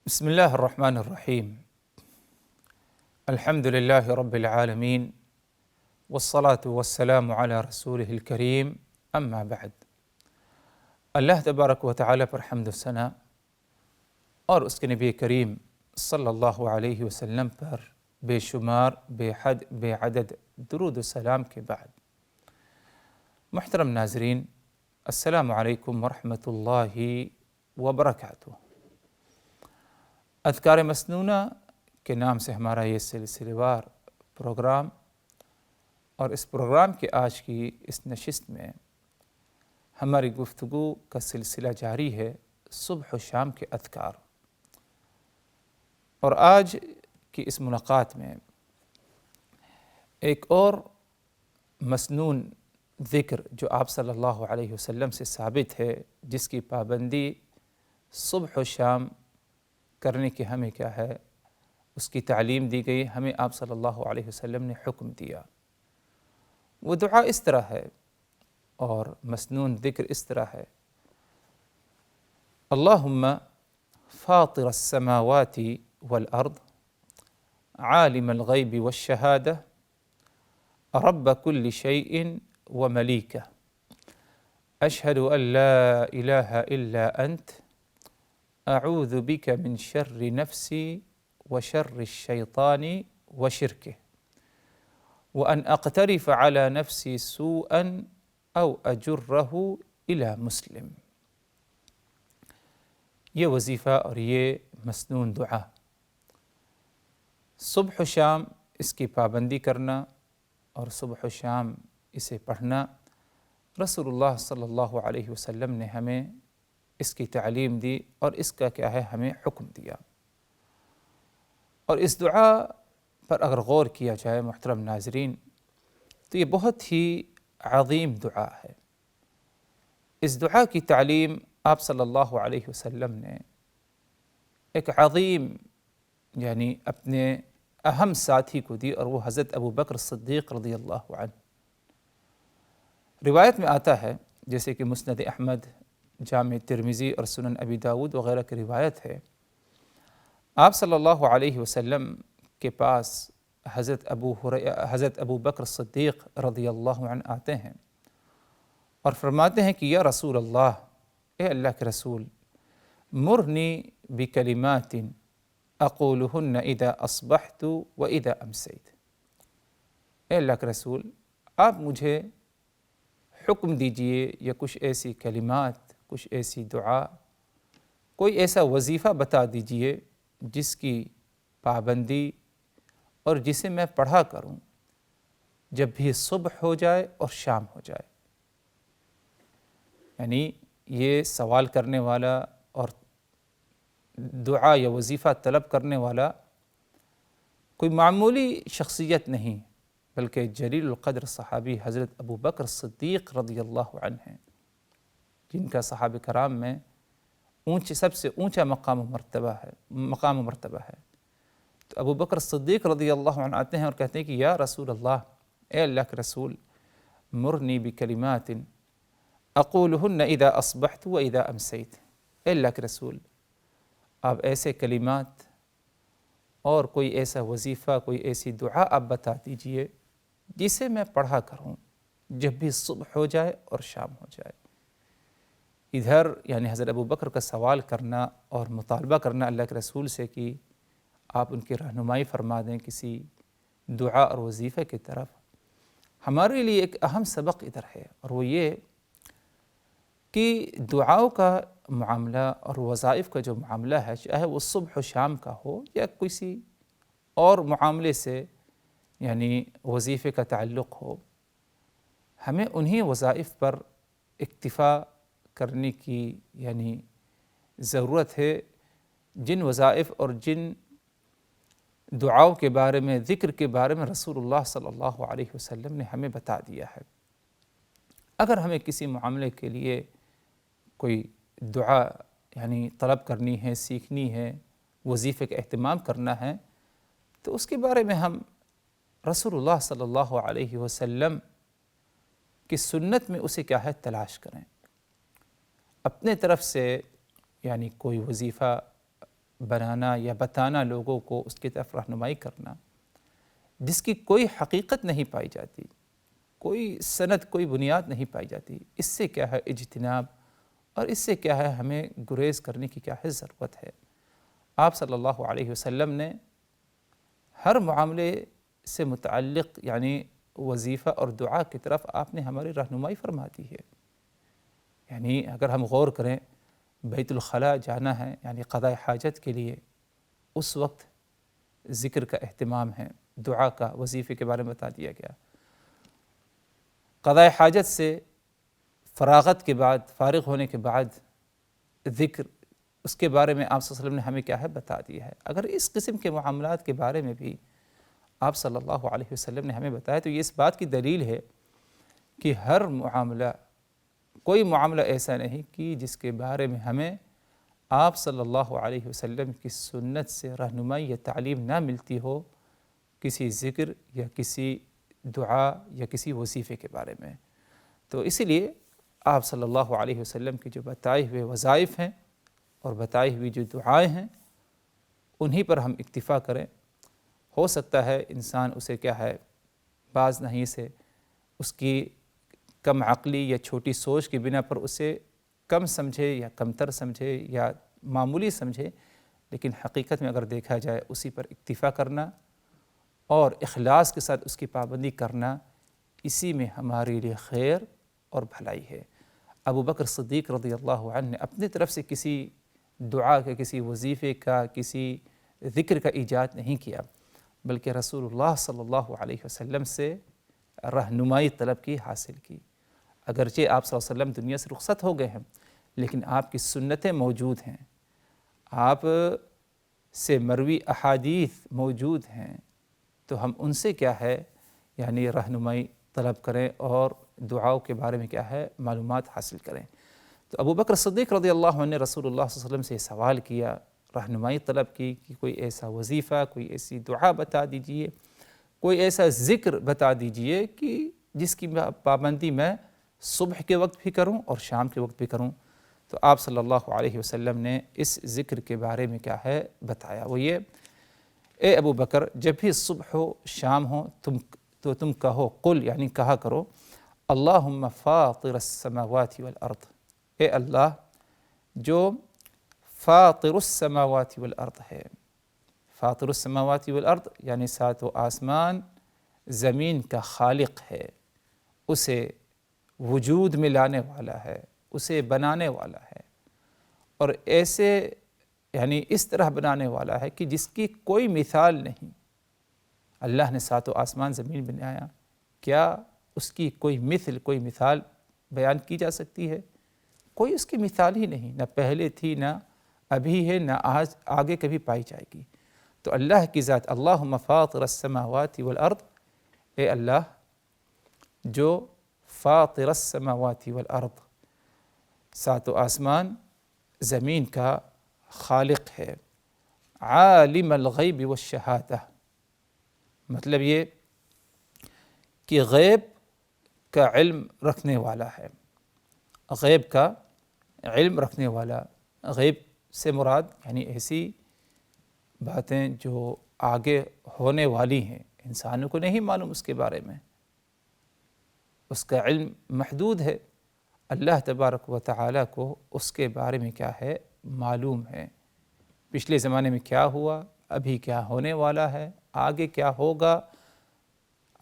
بسم الله الرحمن الرحيم. الحمد لله رب العالمين، والصلاة والسلام على رسوله الکریم، اما بعد۔ اللہ تبارک و تعالیٰ پر حمد و ثنا اور اس کے نبی کریم صلی اللہ علیہ وسلم پر بے شمار بے حد بے عدد درود و سلام کے بعد، محترم ناظرین، السلام علیکم ورحمۃ اللہ وبرکاتہ۔ اذکار مسنونہ کے نام سے ہمارا یہ سلسلہ وار پروگرام، اور اس پروگرام کے آج کی اس نشست میں ہماری گفتگو کا سلسلہ جاری ہے صبح و شام کے اذکار۔ اور آج کی اس ملاقات میں ایک اور مسنون ذکر جو آپ صلی اللہ علیہ وسلم سے ثابت ہے، جس کی پابندی صبح و شام کرنے کی ہمیں کیا ہے، اس کی تعلیم دی گئی، ہمیں آپ صلی اللہ علیہ وسلم نے حکم دیا۔ وہ دعا اس طرح ہے اور مسنون ذکر اس طرح ہے: اللہم فاطر السماوات والارض عالم الغیب والشہادہ رب کل شیء وملیکہ اشہد ان لا الہ الا انت اعوذ بک من شر نفسی وشر الشیطان وشرکہ وان اقترف علی نفسی سوءا او اجرہ الی مسلم۔ یہ وظیفہ اور یہ مسنون دعا صبح و شام اس کی پابندی کرنا اور صبح و شام اسے پڑھنا، رسول اللہ صلی اللہ علیہ وسلم نے ہمیں اس کی تعلیم دی اور اس کا کیا ہے، ہمیں حکم دیا۔ اور اس دعا پر اگر غور کیا جائے محترم ناظرین، تو یہ بہت ہی عظیم دعا ہے۔ اس دعا کی تعلیم آپ صلی اللہ علیہ وسلم نے ایک عظیم اپنے اہم ساتھی کو دی، اور وہ حضرت ابو بکر صدیق رضی اللہ عنہ۔ روایت میں آتا ہے، جیسے کہ مسند احمد، جامع ترمذی اور سنن ابی داود وغیرہ کی روایت ہے، آپ صلی اللہ علیہ وسلم کے پاس حضرت ابو بکر صدیق رضی اللہ عنہ آتے ہیں اور فرماتے ہیں کہ یا رسول اللہ، اے اللہ کے رسول، مرنی بکلمات اقولہن اذا اصبحت و اذا امسیت۔ اے اللہ کے رسول، آپ مجھے حکم دیجئے یا کچھ ایسی کلمات، کچھ ایسی دعا، کوئی ایسا وظیفہ بتا دیجئے جس کی پابندی اور جسے میں پڑھا کروں جب بھی صبح ہو جائے اور شام ہو جائے۔ یہ سوال کرنے والا اور دعا یا وظیفہ طلب کرنے والا کوئی معمولی شخصیت نہیں، بلکہ جلیل القدر صحابی حضرت ابو بکر صدیق رضی اللہ عنہ ہیں، جن کا صحابہ کرام میں سب سے اونچا مقام و مرتبہ ہے۔ تو ابو بکر صدیق رضی اللہ عنہ آتے ہیں اور کہتے ہیں کہ یا رسول اللہ، اے اللہ کے رسول، مرنی بکلمات اقولہن اذا اصبحت و اذا امسیت۔ اے اللہ کے رسول، آپ ایسے کلمات اور کوئی ایسا وظیفہ، کوئی ایسی دعا آپ بتا دیجئے جسے میں پڑھا کروں جب بھی صبح ہو جائے اور شام ہو جائے۔ ادھر حضرت ابو بکر کا سوال کرنا اور مطالبہ کرنا اللہ کے رسول سے کہ آپ ان کی رہنمائی فرما دیں کسی دعا اور وظیفے کی طرف، ہمارے لیے ایک اہم سبق ادھر ہے، اور وہ یہ کہ دعاؤں کا معاملہ اور وظائف کا جو معاملہ ہے، چاہے وہ صبح و شام کا ہو یا کسی اور معاملے سے وظیفے کا تعلق ہو، ہمیں انہی وظائف پر اکتفا کرنے کی ضرورت ہے جن وظائف اور جن دعاؤں کے بارے میں، ذکر کے بارے میں رسول اللہ صلی اللہ علیہ وسلم نے ہمیں بتا دیا ہے۔ اگر ہمیں کسی معاملے کے لیے کوئی دعا طلب کرنی ہے، سیکھنی ہے، وظیفے کا اہتمام کرنا ہے، تو اس کے بارے میں ہم رسول اللہ صلی اللہ علیہ وسلم کی سنت میں اسے کیا ہے، تلاش کریں۔ اپنے طرف سے کوئی وظیفہ بنانا یا بتانا لوگوں کو، اس کی طرف رہنمائی کرنا، جس کی کوئی حقیقت نہیں پائی جاتی، کوئی سند، کوئی بنیاد نہیں پائی جاتی، اس سے کیا ہے اجتناب، اور اس سے کیا ہے ہمیں گریز کرنے کی کیا ہے ضرورت ہے۔ آپ صلی اللہ علیہ وسلم نے ہر معاملے سے متعلق یعنی وظیفہ اور دعا کی طرف آپ نے ہماری رہنمائی فرما دی ہے۔ یعنی اگر ہم غور کریں، بیت الخلاء جانا ہے یعنی قضاء حاجت کے لیے، اس وقت ذکر کا اہتمام ہے، دعا کا، وظیفے کے بارے میں بتا دیا گیا۔ قضاء حاجت سے فراغت کے بعد، فارغ ہونے کے بعد ذکر، اس کے بارے میں آپ صلی اللہ علیہ وسلم نے ہمیں کیا ہے بتا دیا ہے۔ اگر اس قسم کے معاملات کے بارے میں بھی آپ صلی اللہ علیہ وسلم نے ہمیں بتایا تو یہ اس بات کی دلیل ہے کہ ہر معاملہ، کوئی معاملہ ایسا نہیں کہ جس کے بارے میں ہمیں آپ صلی اللہ علیہ وسلم کی سنت سے رہنمائی یا تعلیم نہ ملتی ہو، کسی ذکر یا کسی دعا یا کسی وظیفے کے بارے میں۔ تو اسی لیے آپ صلی اللہ علیہ وسلم کی جو بتائے ہوئے وظائف ہیں اور بتائی ہوئی جو دعائیں ہیں، انہی پر ہم اکتفا کریں۔ ہو سکتا ہے انسان اسے کیا ہے بعض نہیں سے اس کی کم عقلی یا چھوٹی سوچ کی بنا پر اسے کم سمجھے یا کمتر سمجھے یا معمولی سمجھے، لیکن حقیقت میں اگر دیکھا جائے اسی پر اکتفا کرنا اور اخلاص کے ساتھ اس کی پابندی کرنا، اسی میں ہمارے لیے خیر اور بھلائی ہے۔ ابو بکر صدیق رضی اللہ عنہ نے اپنی طرف سے کسی دعا کا، کسی وظیفے کا، کسی ذکر کا ایجاد نہیں کیا، بلکہ رسول اللہ صلی اللہ علیہ وسلم سے رہنمائی طلب کی، حاصل کی۔ اگرچہ آپ صلی اللہ علیہ وسلم دنیا سے رخصت ہو گئے ہیں، لیکن آپ کی سنتیں موجود ہیں، آپ سے مروی احادیث موجود ہیں، تو ہم ان سے کیا ہے یعنی رہنمائی طلب کریں اور دعاؤں کے بارے میں کیا ہے معلومات حاصل کریں۔ تو ابو بکر صدیق رضی اللہ عنہ نے رسول اللہ صلی اللہ علیہ وسلم سے سوال کیا، رہنمائی طلب کی کہ کوئی ایسا وظیفہ، کوئی ایسی دعا بتا دیجئے، کوئی ایسا ذکر بتا دیجئے کہ جس کی پابندی میں صبح کے وقت بھی کروں اور شام کے وقت بھی کروں۔ تو آپ صلی اللہ علیہ وسلم نے اس ذکر کے بارے میں کیا ہے بتایا، وہ یہ: اے ابو بکر، جب بھی صبح ہو شام ہو تم کہو، قل یعنی کہا کرو، اللہم فاطر السماوات والارض، اے اللہ جو فاطر السماوات والارض ہے۔ فاطر السماوات والارض یعنی ساتوں آسمان زمین کا خالق ہے، اسے وجود میں لانے والا ہے، اسے بنانے والا ہے، اور ایسے یعنی اس طرح بنانے والا ہے کہ جس کی کوئی مثال نہیں۔ اللہ نے ساتوں آسمان زمین بنایا، کیا اس کی کوئی مثل، کوئی مثال بیان کی جا سکتی ہے؟ کوئی اس کی مثال ہی نہیں، نہ پہلے تھی، نہ ابھی ہے، نہ آگے کبھی پائی جائے گی۔ تو اللہ کی ذات، اللہم فاطر السماوات والارض، اے اللہ جو فاطر السماوات والارض، ساتوں آسمان زمین کا خالق ہے، عالم الغیب والشہادہ، مطلب یہ کہ غیب کا علم رکھنے والا ہے، غیب کا علم رکھنے والا۔ غیب سے مراد یعنی ایسی باتیں جو آگے ہونے والی ہیں، انسانوں کو نہیں معلوم اس کے بارے میں، اس کا علم محدود ہے۔ اللہ تبارک و تعالیٰ کو اس کے بارے میں کیا ہے معلوم ہے، پچھلے زمانے میں کیا ہوا، ابھی کیا ہونے والا ہے، آگے کیا ہوگا،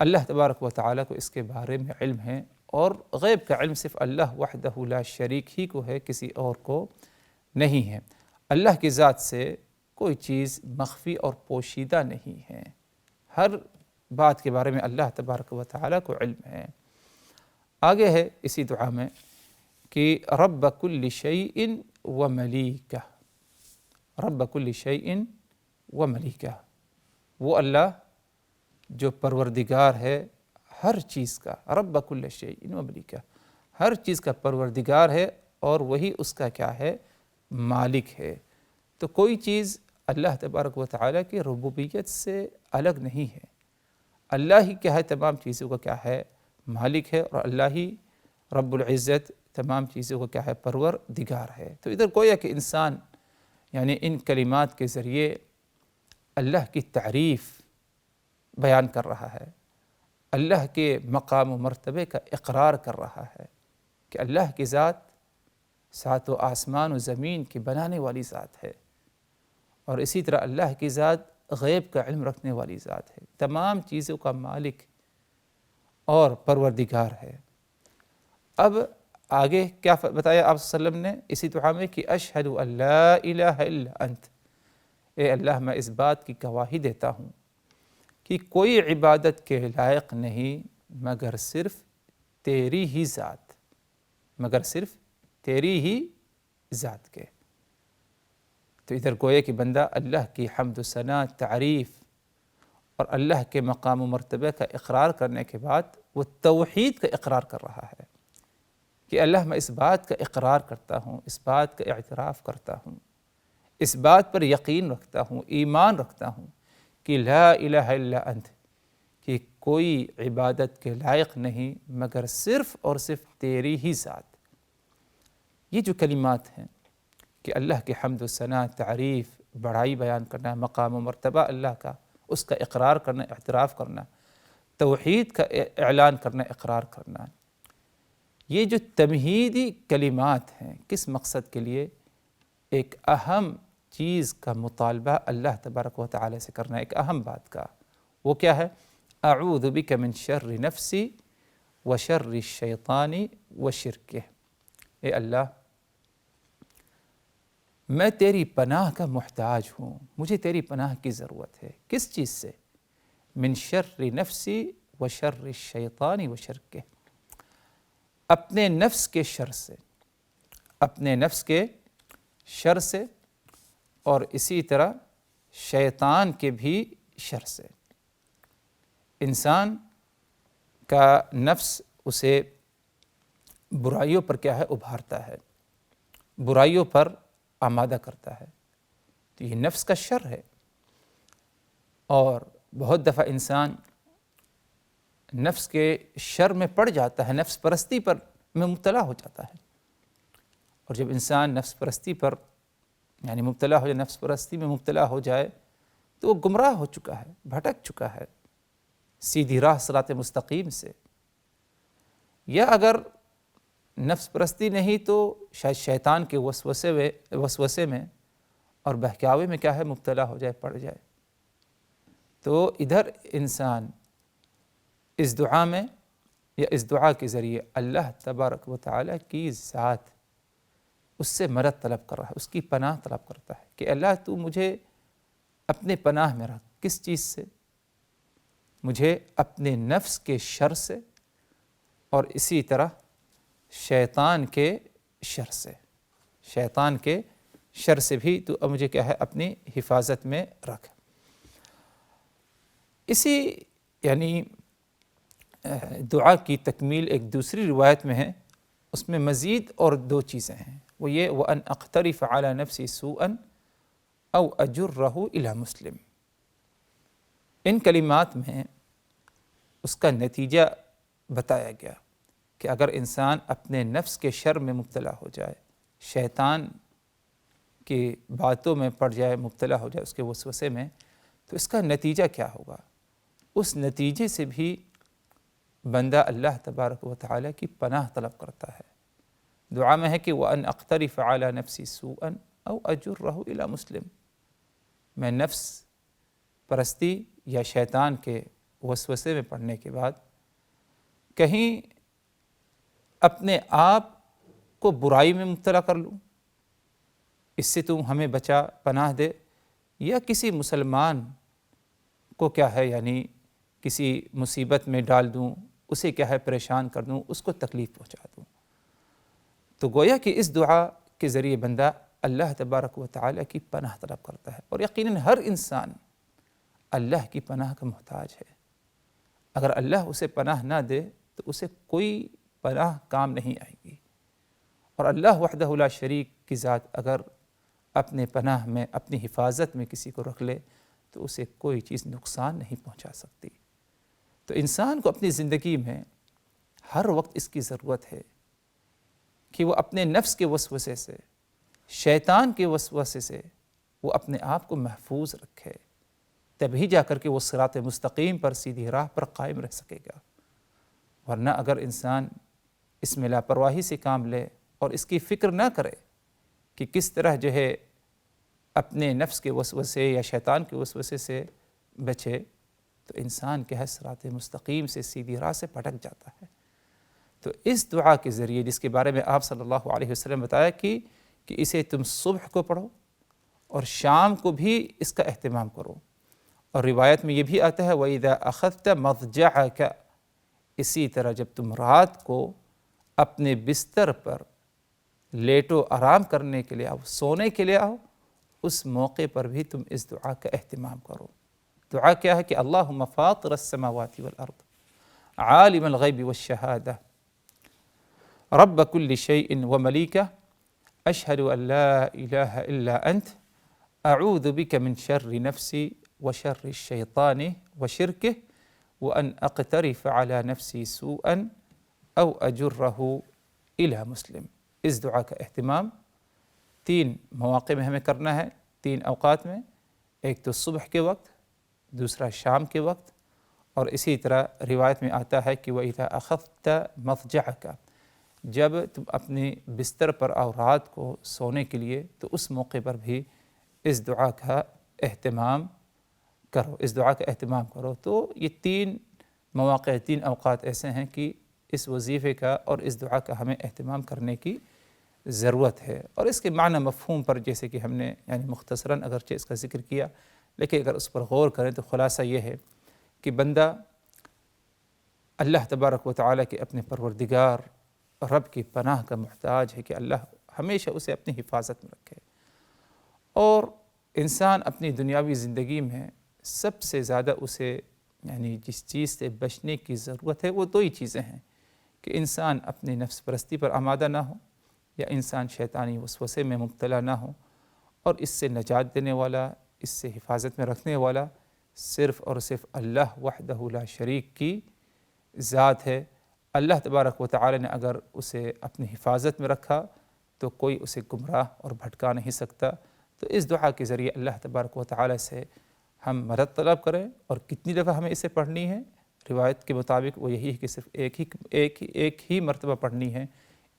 اللہ تبارک و تعالیٰ کو اس کے بارے میں علم ہے۔ اور غیب کا علم صرف اللہ وحدہ لا شریک ہی کو ہے، کسی اور کو نہیں ہے۔ اللہ کی ذات سے کوئی چیز مخفی اور پوشیدہ نہیں ہے، ہر بات کے بارے میں اللہ تبارک و تعالیٰ کو علم ہے۔ آگے ہے اسی دعا میں کہ رب کل شیء و ملیکہ، رب کل شیء و ملیکہ، وہ اللہ جو پروردگار ہے ہر چیز کا، رب کل شیء و ملیکہ، ہر چیز کا پروردگار ہے اور وہی اس کا کیا ہے مالک ہے۔ تو کوئی چیز اللہ تبارک و تعالیٰ کی ربوبیت سے الگ نہیں ہے، اللہ ہی کیا ہے تمام چیزوں کا کیا ہے مالک ہے، اور اللہ ہی رب العزت تمام چیزوں کا کیا ہے پروردگار ہے۔ تو ادھر گویا کہ انسان یعنی ان کلمات کے ذریعے اللہ کی تعریف بیان کر رہا ہے، اللہ کے مقام و مرتبے کا اقرار کر رہا ہے کہ اللہ کی ذات ساتوں آسمان و زمین کی بنانے والی ذات ہے، اور اسی طرح اللہ کی ذات غیب کا علم رکھنے والی ذات ہے، تمام چیزوں کا مالک اور پروردگار ہے۔ اب آگے کیا بتایا آپ صلی اللہ علیہ وسلم نے اسی دعا میں کہ اشہد ان لا الہ الا انت، اے اللہ میں اس بات کی گواہی دیتا ہوں کہ کوئی عبادت کے لائق نہیں مگر صرف تیری ہی ذات، مگر صرف تیری ہی ذات کے۔ تو ادھر گویا کہ بندہ اللہ کی حمد و ثنا، تعریف اور اللہ کے مقام و مرتبہ کا اقرار کرنے کے بعد وہ توحید کا اقرار کر رہا ہے کہ اللہ میں اس بات کا اقرار کرتا ہوں، اس بات کا اعتراف کرتا ہوں، اس بات پر یقین رکھتا ہوں، ایمان رکھتا ہوں کہ لا الہ الا انت، کہ کوئی عبادت کے لائق نہیں مگر صرف اور صرف تیری ہی ذات۔ یہ جو کلمات ہیں کہ اللہ کی حمد و ثنا، تعریف، بڑائی بیان کرنا، مقام و مرتبہ اللہ کا، اس کا اقرار کرنا، اعتراف کرنا، توحید کا اعلان کرنا، اقرار کرنا، یہ جو تمہیدی کلمات ہیں کس مقصد کے لیے؟ ایک اہم چیز کا مطالبہ اللہ تبارک و تعالی سے کرنا، ایک اہم بات کا، وہ کیا ہے؟ اعوذ بک من شر نفسی و شر الشیطان و شرکہ، اے اللہ میں تیری پناہ کا محتاج ہوں، مجھے تیری پناہ کی ضرورت ہے۔ کس چیز سے؟ من شر نفسی و شر الشیطان و شرکہ، اپنے نفس کے شر سے، اپنے نفس کے شر سے، اور اسی طرح شیطان کے بھی شر سے۔ انسان کا نفس اسے برائیوں پر کیا ہے؟ ابھارتا ہے، برائیوں پر آمادہ کرتا ہے، تو یہ نفس کا شر ہے۔ اور بہت دفعہ انسان نفس کے شر میں پڑ جاتا ہے، نفس پرستی پر میں مبتلا ہو جاتا ہے، اور جب انسان نفس پرستی پر یعنی مبتلا ہو جائے، نفس پرستی میں مبتلا ہو جائے تو وہ گمراہ ہو چکا ہے، بھٹک چکا ہے سیدھی راہ صراط مستقیم سے۔ یا اگر نفس پرستی نہیں تو شاید شیطان کے وسوسے میں اور بہکاوے میں کیا ہے؟ مبتلا ہو جائے، پڑ جائے۔ تو ادھر انسان اس دعا میں یا اس دعا کے ذریعے اللہ تبارک و تعالیٰ کی ذات اس سے مدد طلب کر رہا ہے، اس کی پناہ طلب کرتا ہے کہ اللہ تو مجھے اپنے پناہ میں رکھ۔ کس چیز سے؟ مجھے اپنے نفس کے شر سے، اور اسی طرح شیطان کے شر سے، شیطان کے شر سے بھی تو مجھے کیا ہے؟ اپنی حفاظت میں رکھ۔ اسی یعنی دعا کی تکمیل ایک دوسری روایت میں ہے، اس میں مزید اور دو چیزیں ہیں، وہ یہ وَأَنْ أَقْتَرِفَ عَلَى نَفْسِي سُوءًا أَوْ أَجُرَّهُ إِلَى مُسْلِمٍ۔ ان کلمات میں اس کا نتیجہ بتایا گیا کہ اگر انسان اپنے نفس کے شر میں مبتلا ہو جائے، شیطان کی باتوں میں پڑ جائے، مبتلا ہو جائے اس کے وسوسے میں، تو اس کا نتیجہ کیا ہوگا؟ اس نتیجے سے بھی بندہ اللہ تبارک و تعالیٰ کی پناہ طلب کرتا ہے۔ دعا میں ہے کہ وَأَنْ أَقْتَرِفَ عَلَى نَفْسِي سُوءًا أَوْ أَجُرَّهُ إِلَى مُسْلِمٍ، میں نفس پرستی یا شیطان کے وسوسے میں پڑنے کے بعد کہیں اپنے آپ کو برائی میں مبتلا کر لوں، اس سے تم ہمیں بچا، پناہ دے، یا کسی مسلمان کو کیا ہے یعنی کسی مصیبت میں ڈال دوں، اسے کیا ہے پریشان کر دوں، اس کو تکلیف پہنچا دوں۔ تو گویا کہ اس دعا کے ذریعے بندہ اللہ تبارک و تعالیٰ کی پناہ طلب کرتا ہے، اور یقیناً ہر انسان اللہ کی پناہ کا محتاج ہے۔ اگر اللہ اسے پناہ نہ دے تو اسے کوئی پناہ کام نہیں آئے گی، اور اللہ وحدہ لا شریک کی ذات اگر اپنے پناہ میں، اپنی حفاظت میں کسی کو رکھ لے تو اسے کوئی چیز نقصان نہیں پہنچا سکتی۔ تو انسان کو اپنی زندگی میں ہر وقت اس کی ضرورت ہے کہ وہ اپنے نفس کے وسوسے سے، شیطان کے وسوسے سے وہ اپنے آپ کو محفوظ رکھے، تبھی جا کر کے وہ صراط مستقیم پر، سیدھی راہ پر قائم رہ سکے گا۔ ورنہ اگر انسان اس میں لاپرواہی سے کام لے اور اس کی فکر نہ کرے کہ کس طرح جو ہے اپنے نفس کے وسوسے یا شیطان کے وسوسے سے بچے، تو انسان کیا ہے صراط مستقیم سے، سیدھی راہ سے بھٹک جاتا ہے۔ تو اس دعا کے ذریعے، جس کے بارے میں آپ صلی اللہ علیہ وسلم بتایا کہ اسے تم صبح کو پڑھو اور شام کو بھی اس کا اہتمام کرو، اور روایت میں یہ بھی آتا ہے وَإِذَا أَخَذْتَ مَضْجَعَكَ، اسی طرح جب تم رات کو اپنے بستر پر لیٹو، آرام کرنے کے لیے آؤ، سونے کے لیے آؤ، اس موقع پر بھی تم اس دعا کا اہتمام کرو۔ دعا کیا ہے کہ اللہم فاطر السماوات والارض عالم الغیب والشہادہ رب کل شیء وملیکہ اشہد ان لا الہ الا انت اعوذ بک من شر نفسی وشر الشیطان وشرکہ وان اقترف علی نفسی سوءا او اجرہ الی مسلم۔ اس دعا کا اہتمام 3 مواقع میں ہمیں کرنا ہے، 3 اوقات میں، ایک تو صبح کے وقت، دوسرا شام کے وقت، اور اسی طرح روایت میں آتا ہے کہ وَإِذَا أَخَذْتَ مَضْجَعَكَ، جب تم اپنے بستر پر آؤ رات کو سونے کے لیے، تو اس موقع پر بھی اس دعا کا اہتمام کرو، اس دعا کا اہتمام کرو۔ تو یہ 3 مواقع، 3 اوقات ایسے ہیں کہ اس وظیفے کا اور اس دعا کا ہمیں اہتمام کرنے کی ضرورت ہے۔ اور اس کے معنی مفہوم پر جیسے کہ ہم نے یعنی مختصراً اگرچہ اس کا ذکر کیا، لیکن اگر اس پر غور کریں تو خلاصہ یہ ہے کہ بندہ اللہ تبارک و تعالیٰ کے اپنے پروردگار رب کی پناہ کا محتاج ہے کہ اللہ ہمیشہ اسے اپنی حفاظت میں رکھے، اور انسان اپنی دنیاوی زندگی میں سب سے زیادہ اسے یعنی جس چیز سے بچنے کی ضرورت ہے وہ 2 ہی چیزیں ہیں کہ انسان اپنی نفس پرستی پر آمادہ نہ ہو، یا انسان شیطانی وسوسے میں مبتلا نہ ہو، اور اس سے نجات دینے والا، اس سے حفاظت میں رکھنے والا صرف اور صرف اللہ وحدہ لا شریک کی ذات ہے۔ اللہ تبارک و تعالی نے اگر اسے اپنی حفاظت میں رکھا تو کوئی اسے گمراہ اور بھٹکا نہیں سکتا۔ تو اس دعا کے ذریعے اللہ تبارک و تعالی سے ہم مدد طلب کریں، اور کتنی دفعہ ہمیں اسے پڑھنی ہے؟ روایت کے مطابق وہ یہی ہے کہ صرف ایک ہی مرتبہ پڑھنی ہے،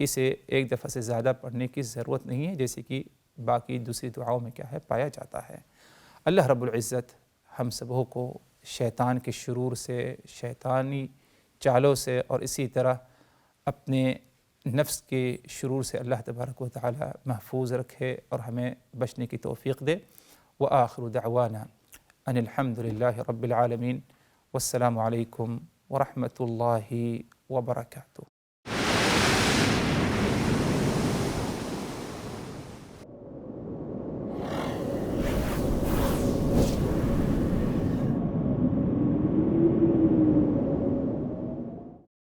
اسے ایک دفعہ سے زیادہ پڑھنے کی ضرورت نہیں ہے، جیسے کہ باقی دوسری دعاؤں میں کیا ہے پایا جاتا ہے۔ اللہ رب العزت ہم سبوں کو شیطان کے شرور سے، شیطانی چالوں سے، اور اسی طرح اپنے نفس کے شرور سے اللہ تبارک و تعالی محفوظ رکھے اور ہمیں بچنے کی توفیق دے۔ وآخر دعوانا ان الحمد للہ رب العالمین، والسلام علیکم ورحمۃ اللہ وبرکاتہ۔